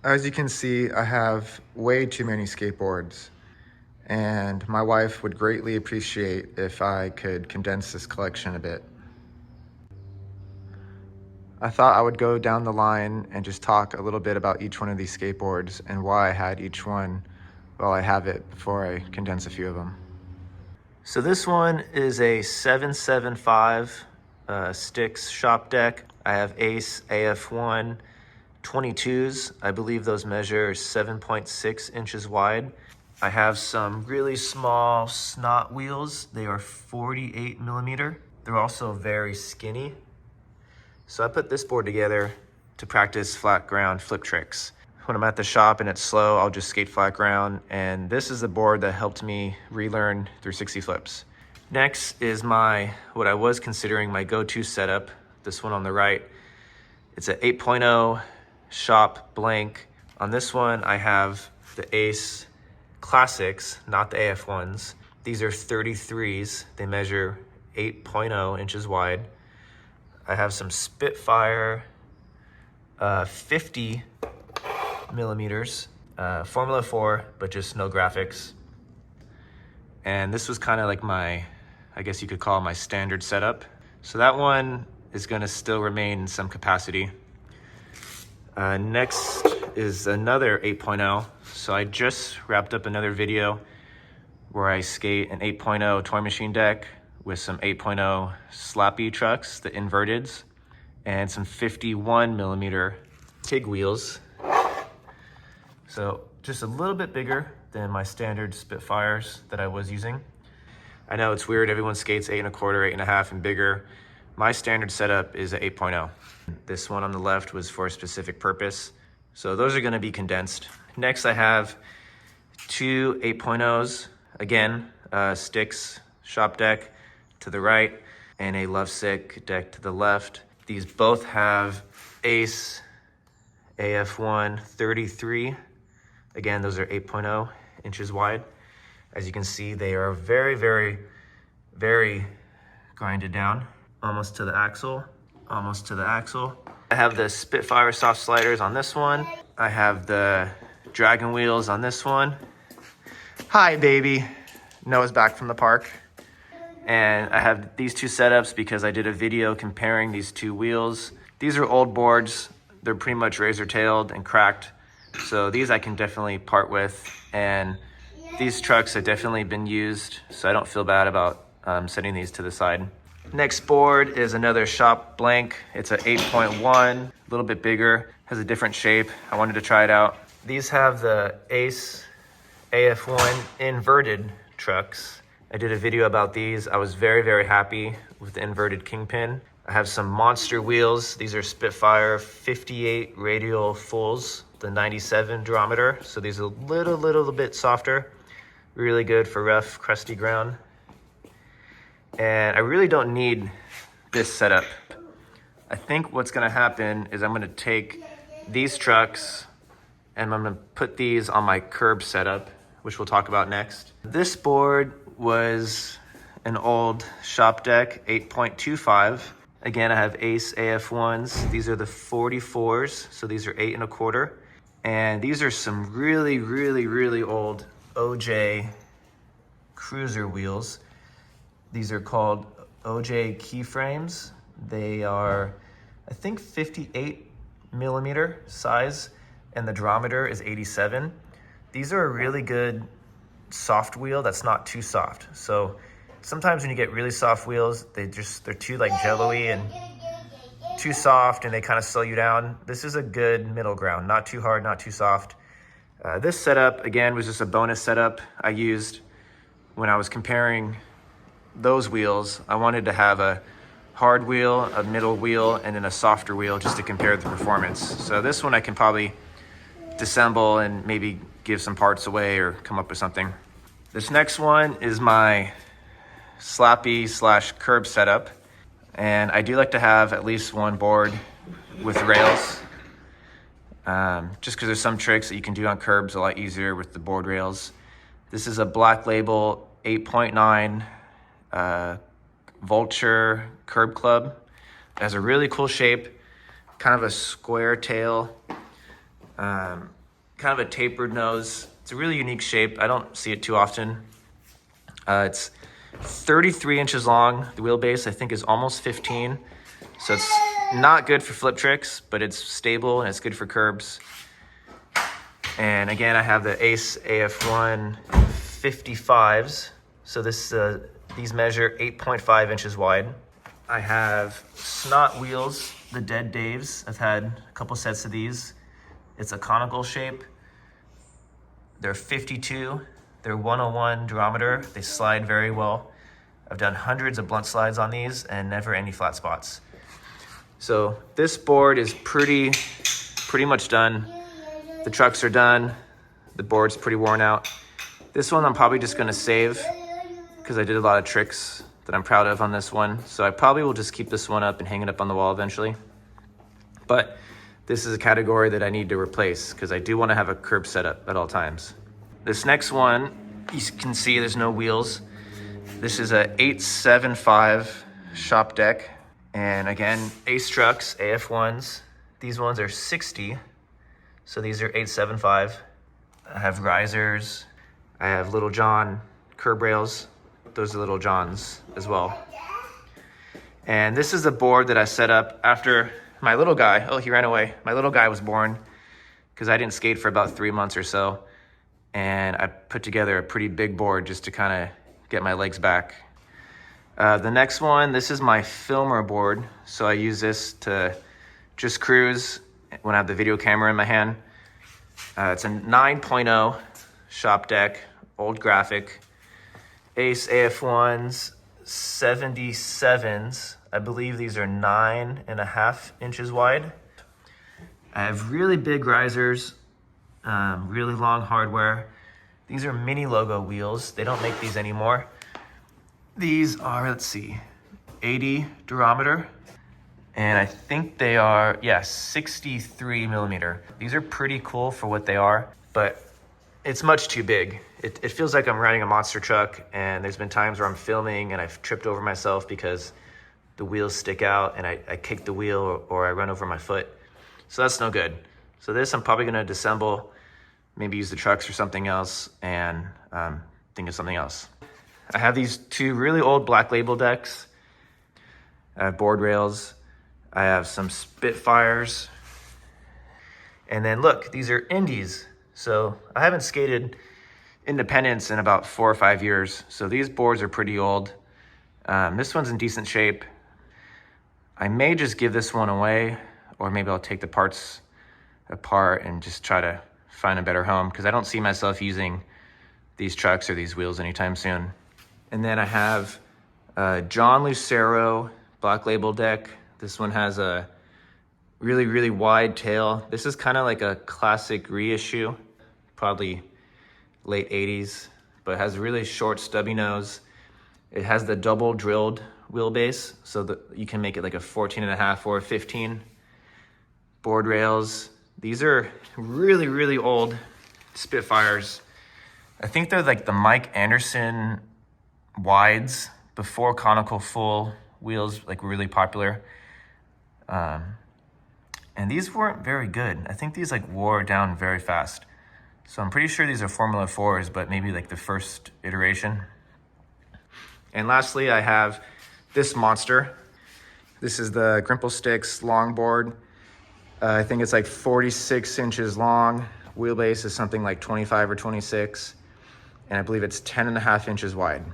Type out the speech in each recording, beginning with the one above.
As you can see, I have way too many skateboards, and my wife would greatly appreciate if I could condense this collection a bit. I thought I would go down the line and just talk a little bit about each one of these skateboards and why I had each one while I have it before I condense a few of them. So this one is a 775 Sticks shop deck. I have Ace AF1 22s. I believe those measure 7.6 inches wide. I have some really small snot wheels. They are 48 millimeter. They're also very skinny. So I put this board together to practice flat ground flip tricks. When I'm at the shop and it's slow, I'll just skate flat ground. And this is the board that helped me relearn 360 flips. Next is what I was considering my go-to setup. This one on the right. It's an 8.0 shop blank. On this one, I have the Ace Classics, not the AF1s. These are 33s. They measure 8.0 inches wide. I have some Spitfire 50 millimeters, Formula 4, but just no graphics. And this was kind of like I guess you could call my standard setup. So that one is gonna still remain in some capacity. Next is another 8.0. So I just wrapped up another video where I skate an 8.0 toy machine deck with some 8.0 slappy trucks, the inverteds, and some 51 millimeter TIG wheels. So just a little bit bigger than my standard Spitfires that I was using. I know it's weird, everyone skates 8 1/4, 8 1/2 and bigger. My standard setup is an 8.0. This one on the left was for a specific purpose. So those are gonna be condensed. Next I have two 8.0s, again, Sticks shop deck to the right and a Lovesick deck to the left. These both have Ace AF1 33. Again, those are 8.0 inches wide. As you can see, they are very, very, very grinded down. Almost to the axle, almost to the axle. I have the Spitfire soft sliders on this one. I have the Dragon wheels on this one. Hi, baby. Noah's back from the park. And I have these two setups because I did a video comparing these two wheels. These are old boards. They're pretty much razor-tailed and cracked. So these I can definitely part with. And these trucks have definitely been used, so I don't feel bad about setting these to the side. Next board is another shop blank. It's an 8.1, a little bit bigger, has a different shape. I wanted to try it out. These have the Ace AF1 inverted trucks. I did a video about these. I was very, very happy with the inverted kingpin. I have some monster wheels. These are Spitfire 58 radial fulls, the 97 durometer. So these are a little bit softer. Really good for rough, crusty ground. And I really don't need this setup. I think what's gonna happen is I'm gonna take these trucks and I'm gonna put these on my curb setup, which we'll talk about next. This board was an old shop deck, 8.25. Again, I have Ace AF1s. These are the 44s, so these are 8 1/4. And these are some really, really, really old OJ cruiser wheels. These are called OJ keyframes. They are, I think, 58 millimeter size, and the durometer is 87. These are a really good soft wheel that's not too soft. So sometimes when you get really soft wheels, they're too like jello-y and too soft, and they kind of slow you down. This is a good middle ground, not too hard, not too soft. This setup, again, was just a bonus setup I used when I was comparing those wheels. I wanted to have a hard wheel, a middle wheel, and then a softer wheel just to compare the performance. So this one I can probably disassemble and maybe give some parts away or come up with something. This next one is my slappy / curb setup. And I do like to have at least one board with rails. Just because there's some tricks that you can do on curbs a lot easier with the board rails. This is a Black Label 8.9 Vulture curb club. It has a really cool shape, kind of a square tail. Kind of a tapered nose. It's a really unique shape. I don't see it too often. It's 33 inches long. The wheelbase I think is almost 15. So it's not good for flip tricks, but it's stable and it's good for curbs. And again, I have the Ace AF1 55s. So these measure 8.5 inches wide. I have Snot wheels, the Dead Daves. I've had a couple sets of these. It's a conical shape. They're 52. They're 101 durometer. They slide very well. I've done hundreds of blunt slides on these and never any flat spots. So this board is pretty much done. The trucks are done. The board's pretty worn out. This one I'm probably just gonna save because I did a lot of tricks that I'm proud of on this one. So I probably will just keep this one up and hang it up on the wall eventually. But this is a category that I need to replace because I do want to have a curb setup at all times. This next one, you can see there's no wheels. This is a 875 shop deck. And again, Ace trucks, AF1s. These ones are 60. So these are 875. I have risers. I have Little John curb rails. Those are Little Johns as well. And this is a board that I set up after my little guy, oh, he ran away. My little guy was born because I didn't skate for about 3 months or so. And I put together a pretty big board just to kind of get my legs back. The next one, this is my filmer board. So I use this to just cruise when I have the video camera in my hand. It's a 9.0 shop deck, old graphic. Ace AF1s, 77s. I believe these are 9.5 inches wide. I have really big risers, really long hardware. These are mini logo wheels. They don't make these anymore. These are, let's see, 80 durometer. And I think they are, 63 millimeter. These are pretty cool for what they are, but it's much too big. It feels like I'm riding a monster truck, and there's been times where I'm filming and I've tripped over myself because the wheels stick out and I kick the wheel or I run over my foot. So that's no good. So this I'm probably gonna disassemble, maybe use the trucks for something else and think of something else. I have these two really old Black Label decks. I have board rails. I have some Spitfires. And then look, these are indies. So I haven't skated independence in about 4 or 5 years. So these boards are pretty old. This one's in decent shape. I may just give this one away, or maybe I'll take the parts apart and just try to find a better home because I don't see myself using these trucks or these wheels anytime soon. And then I have John Lucero Black Label deck. This one has a really wide tail. This is kind of like a classic reissue, probably late 80s, but has a really short stubby nose. It has the double drilled wheelbase so that you can make it like a 14.5 or a 15. Board rails. These are really old Spitfires. I think they're like the Mike Anderson wides before conical full wheels like were really popular. And these weren't very good. I think these like wore down very fast. So I'm pretty sure these are Formula 4s, but maybe like the first iteration. And lastly, I have this monster. This is the Grimple Sticks longboard. I think it's like 46 inches long. Wheelbase is something like 25 or 26. And I believe it's 10.5 inches wide.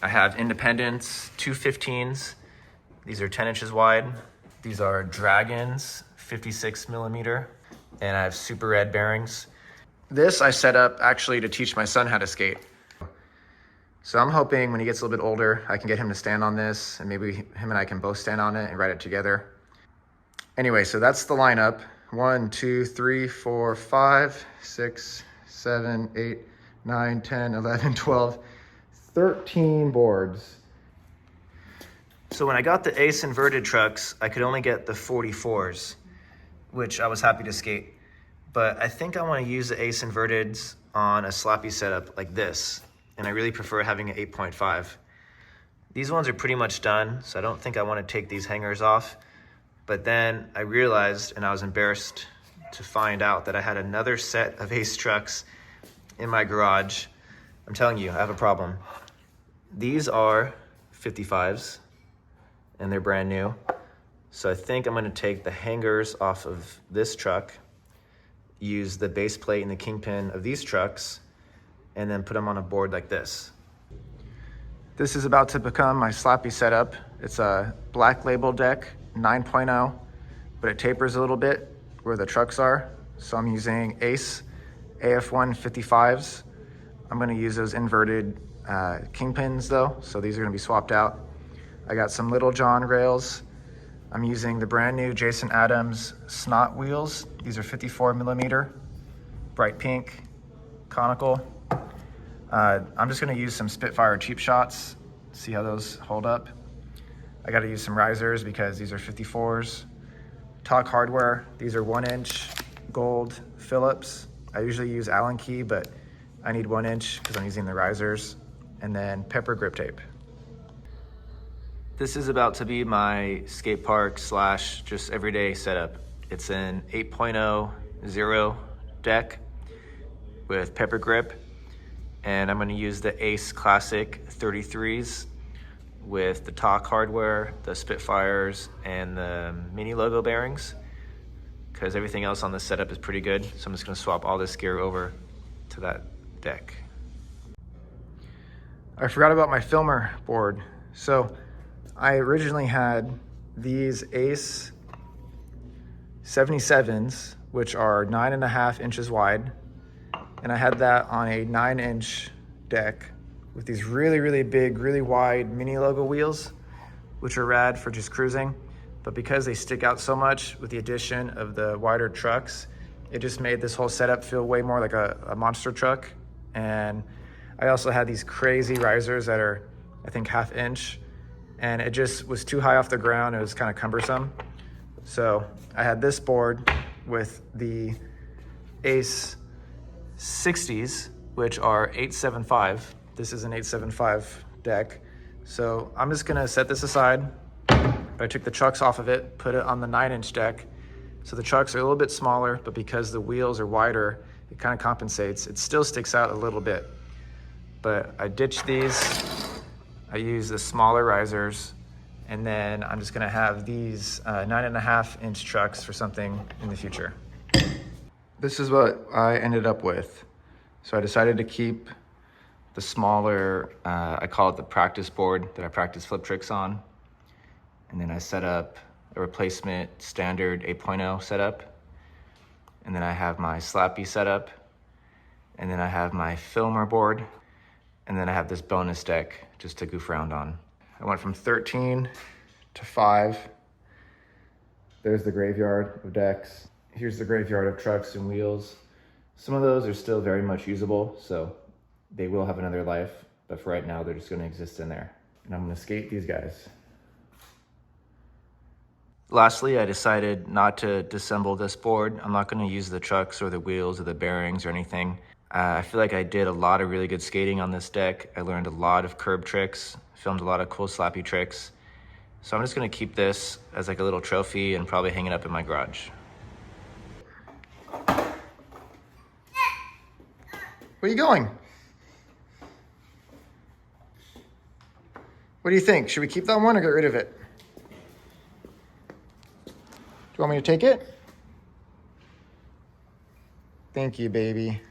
I have Independence 215s. These are 10 inches wide. These are Dragons 56 millimeter. And I have Super Red bearings. This I set up actually to teach my son how to skate. So I'm hoping when he gets a little bit older, I can get him to stand on this and maybe him and I can both stand on it and ride it together. Anyway, so that's the lineup. 1, 2, 3, 4, 5, 6, 7, 8, 9, 10, 11, 12, 13 boards. So when I got the Ace inverted trucks, I could only get the 44s, which I was happy to skate. But I think I want to use the Ace inverteds on a sloppy setup like this. And I really prefer having an 8.5. These ones are pretty much done, so I don't think I want to take these hangers off. But then I realized, and I was embarrassed to find out that I had another set of Ace trucks in my garage. I'm telling you, I have a problem. These are 55s and they're brand new. So I think I'm gonna take the hangers off of this truck, use the base plate and the kingpin of these trucks, and then put them on a board like this. This is about to become my slappy setup. It's a Black Label deck 9.0, but it tapers a little bit where the trucks are. So I'm using Ace AF1 55s. I'm gonna use those inverted kingpins though, so these are gonna be swapped out. I got some Little John rails. I'm using the brand new Jason Adams Snot wheels. These are 54 millimeter, bright pink, conical. I'm just gonna use some Spitfire cheap shots, see how those hold up. I gotta use some risers because these are 54s. Talk hardware, these are 1-inch gold Phillips. I usually use Allen key, but I need 1-inch because I'm using the risers. And then pepper grip tape. This is about to be my skate park slash just everyday setup. It's an 8.0 zero deck with pepper grip, and I'm gonna use the Ace Classic 33s with the Talk hardware, the Spitfires, and the mini logo bearings, because everything else on this setup is pretty good. So I'm just gonna swap all this gear over to that deck. I forgot about my filmer board. So I originally had these Ace 77s, which are 9.5 inches wide. And I had that on a 9-inch deck with these really, really big, really wide mini logo wheels, which are rad for just cruising. But because they stick out so much with the addition of the wider trucks, it just made this whole setup feel way more like a monster truck. And I also had these crazy risers that are, I think, 1/2 inch, and it just was too high off the ground. It was kind of cumbersome. So I had this board with the Ace 60s, which are 875. This is an 875 deck. So I'm just gonna set this aside. I took the trucks off of it, put it on the 9-inch deck. So the trucks are a little bit smaller, but because the wheels are wider, it kind of compensates. It still sticks out a little bit. But I ditched these. I use the smaller risers, and then I'm just gonna have these 9.5-inch trucks for something in the future. This is what I ended up with. So I decided to keep the smaller, I call it the practice board that I practice flip tricks on. And then I set up a replacement standard 8.0 setup. And then I have my slappy setup. And then I have my filmer board. And then I have this bonus deck just to goof around on. I went from 13 to 5. There's the graveyard of decks. Here's the graveyard of trucks and wheels. Some of those are still very much usable, so they will have another life. But for right now, they're just gonna exist in there. And I'm gonna skate these guys. Lastly, I decided not to disassemble this board. I'm not gonna use the trucks or the wheels or the bearings or anything. I feel like I did a lot of really good skating on this deck. I learned a lot of curb tricks, filmed a lot of cool slappy tricks. So I'm just gonna keep this as like a little trophy and probably hang it up in my garage. Where are you going? What do you think? Should we keep that one or get rid of it? Do you want me to take it? Thank you, baby.